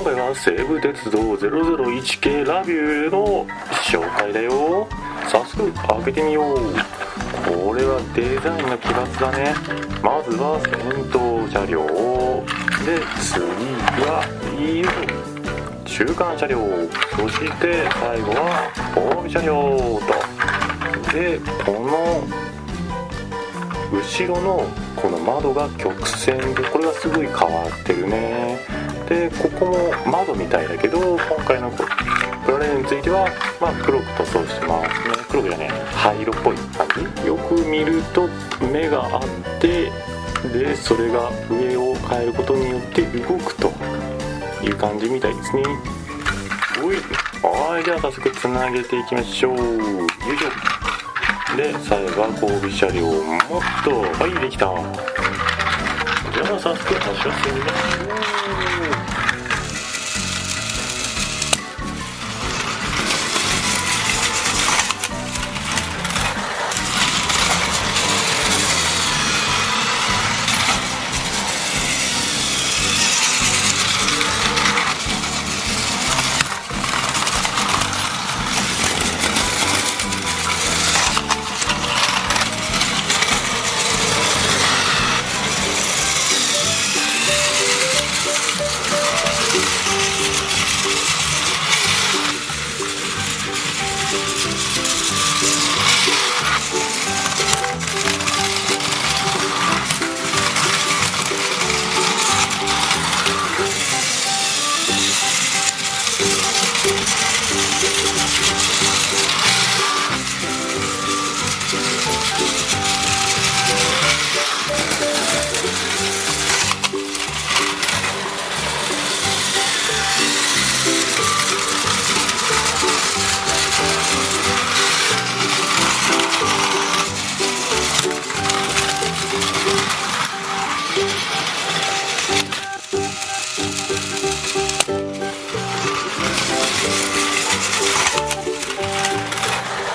回は西武鉄道001系ラビューの紹介だよ。早速開けてみよう。これはデザインの奇抜だね。まずは先頭車両で、次は中間車両、そして最後は後部車両と。でこの後ろのこの窓が曲線で、これがすごい変わってるね。でここも窓みたいだけど、今回のプラレールについては、黒く塗装してますね。黒くじゃね、灰色っぽい感じ。よく見ると目があって、でそれが上を変えることによって動くという感じみたいですね。はい、じゃあ早速つなげていきましょう。よいしょ。で最後は後部車両、もっと、はい、できた。じゃあ早速走らせてみましょう。